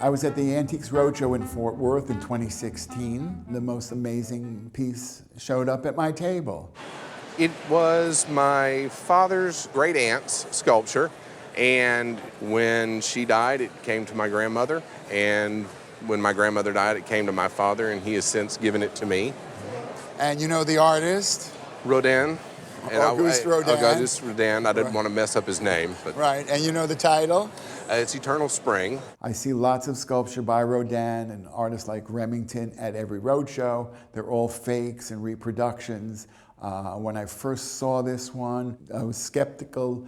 I was at the Antiques Roadshow in Fort Worth in 2016. The most amazing piece showed up at my table. It was my father's great aunt's sculpture, and when she died, it came to my grandmother, and when my grandmother died, it came to my father, and he has since given it to me. And you know the artist? Rodin. Auguste Rodin. Auguste Rodin. I didn't want to mess up his name. But Right, and you know the title? It's Eternal Spring. I see lots of sculpture by Rodin and artists like Remington at every roadshow. They're all fakes and reproductions. When I first saw this one, I was skeptical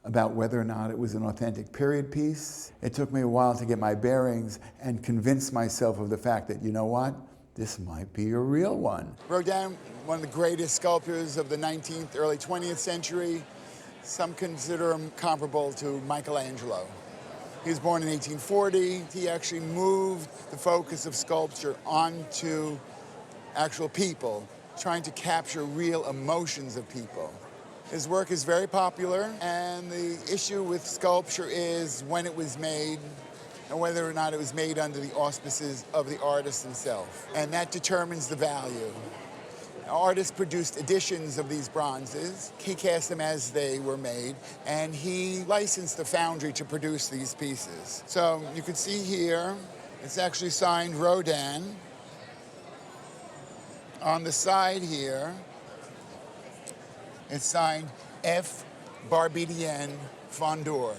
about whether or not it was an authentic period piece. It took me a while to get my bearings and convince myself of the fact that, you know what? This might be a real one. Rodin, one of the greatest sculptors of the 19th, early 20th century. Some consider him comparable to Michelangelo. He was born in 1840. He actually moved the focus of sculpture onto actual people, trying to capture real emotions of people. His work is very popular, and the issue with sculpture is when it was made and whether or not it was made under the auspices of the artist himself. And that determines the value. Artists produced editions of these bronzes. He cast them as they were made, and he licensed the foundry to produce these pieces. So you can see here, it's actually signed Rodin. On the side here, it's signed F. Barbedien Fondeur,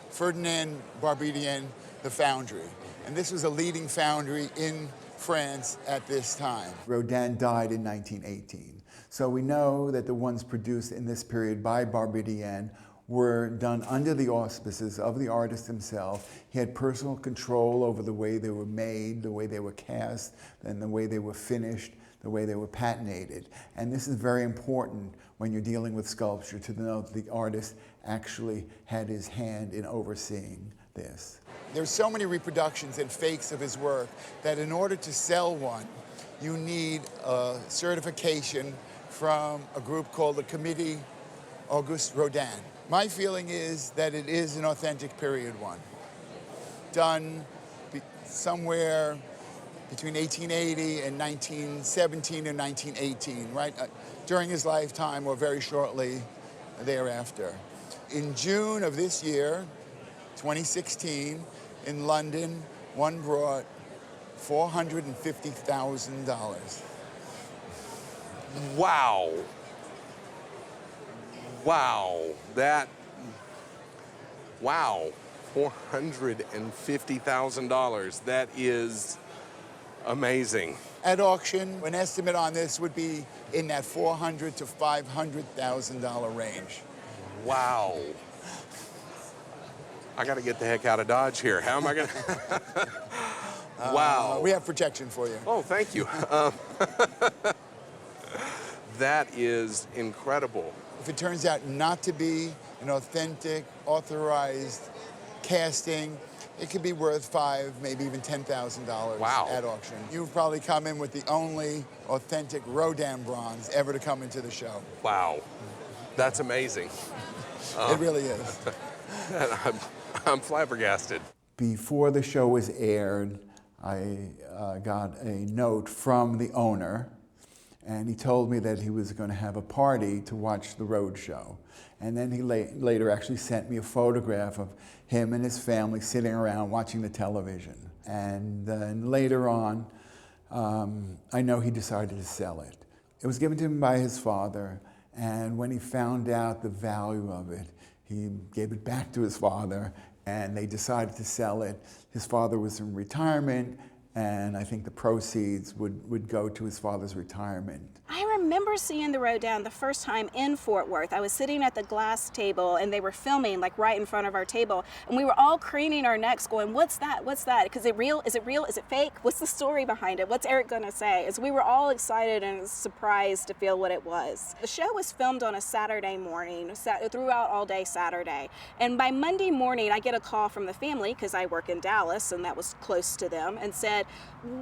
Ferdinand Barbedien, the foundry. And this was a leading foundry in France at this time. Rodin died in 1918. So we know that the ones produced in this period by Barbedien were done under the auspices of the artist himself. He had personal control over the way they were made, the way they were cast, and the way they were finished, the way they were patinated. And this is very important when you're dealing with sculpture, to know that the artist actually had his hand in overseeing this. There's so many reproductions and fakes of his work that in order to sell one, you need a certification from a group called the Committee Auguste Rodin. My feeling is that it is an authentic period one, done somewhere between 1880 and 1917 or 1918, right? During his lifetime or very shortly thereafter. In June of this year, 2016, in London, one brought $450,000. Wow. Wow. Wow. $450,000. That is amazing. At auction, an estimate on this would be in that $400,000 to $500,000 range. Wow. I got to get the heck out of Dodge here. How am I going to? Wow. We have protection for you. Oh, thank you. That is incredible. If it turns out not to be an authentic, authorized casting, it could be worth $5,000, maybe even $10,000 wow. at auction. You've probably come in with the only authentic Rodin bronze ever to come into the show. Wow. That's amazing. It really is. I'm flabbergasted. Before the show was aired, I got a note from the owner, and he told me that he was going to have a party to watch the Roadshow. And then he later actually sent me a photograph of him and his family sitting around watching the television. And then later on, I know he decided to sell it. It was given to him by his father, and when he found out the value of it, he gave it back to his father, and they decided to sell it. His father was in retirement, and I think the proceeds would go to his father's retirement. I remember seeing the Rodin the first time in Fort Worth. I was sitting at the glass table, and they were filming like right in front of our table, and we were all craning our necks going, what's that? What's that? Because it real? Is it real? Is it fake? What's the story behind it? What's Eric gonna say? As we were all excited and surprised to feel what it was. The show was filmed on a Saturday morning, throughout all day Saturday. And by Monday morning, I get a call from the family, because I work in Dallas, and that was close to them, and said,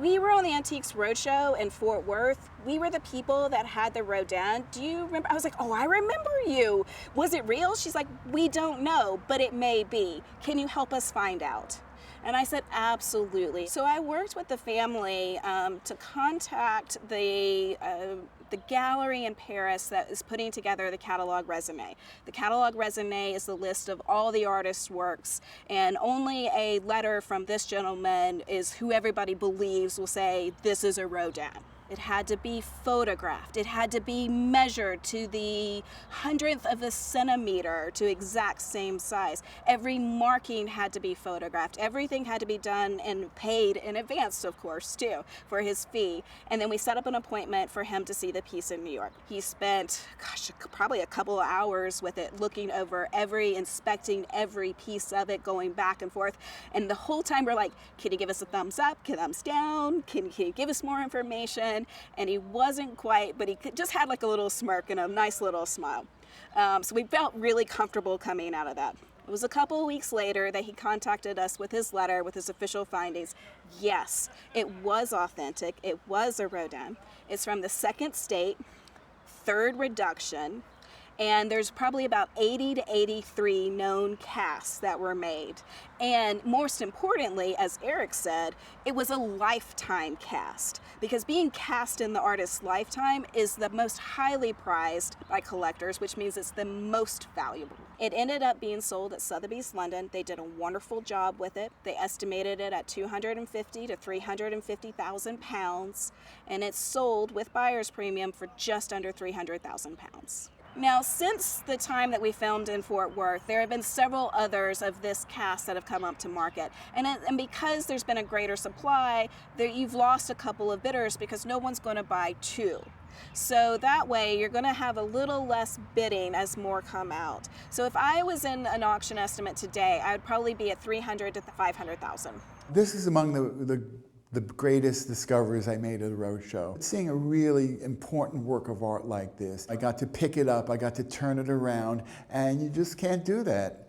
we were on the Antiques Roadshow in Fort Worth. We were the people that had the Rodin. Do you remember? I was like, oh, I remember you. Was it real? She's like, we don't know, but it may be. Can you help us find out? And I said, absolutely. So I worked with the family to contact the gallery in Paris that is putting together the catalog resume. The catalog resume is the list of all the artists' works, and only a letter from this gentleman is who everybody believes will say, this is a Rodin. It had to be photographed. It had to be measured to the 100th of a centimeter to exact same size. Every marking had to be photographed. Everything had to be done and paid in advance, of course, too, for his fee. And then we set up an appointment for him to see the piece in New York. He spent, probably a couple of hours with it, looking over inspecting every piece of it, going back and forth. And the whole time we're like, can you give us a thumbs up, thumbs down? Can you give us more information? And he wasn't quite, but he just had like a little smirk and a nice little smile. So we felt really comfortable coming out of that. It was a couple of weeks later that he contacted us with his letter, with his official findings. Yes, it was authentic. It was a Rodin. It's from the second state, third reduction, and there's probably about 80 to 83 known casts that were made. And most importantly, as Eric said, it was a lifetime cast, because being cast in the artist's lifetime is the most highly prized by collectors, which means it's the most valuable. It ended up being sold at Sotheby's London. They did a wonderful job with it. They estimated it at 250 to 350,000 pounds, and it's sold with buyer's premium for just under 300,000 pounds. Now, since the time that we filmed in Fort Worth, there have been several others of this cast that have come up to market. And because there's been a greater supply, you've lost a couple of bidders because no one's going to buy two. So that way, you're going to have a little less bidding as more come out. So if I was in an auction estimate today, I would probably be at 300 to 500,000. This is among the greatest discoveries I made at the Roadshow. Seeing a really important work of art like this, I got to pick it up, I got to turn it around, and you just can't do that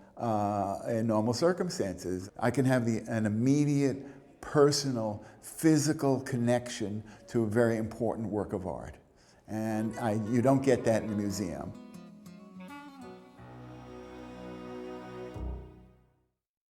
in normal circumstances. I can have an immediate, personal, physical connection to a very important work of art. And you don't get that in a museum.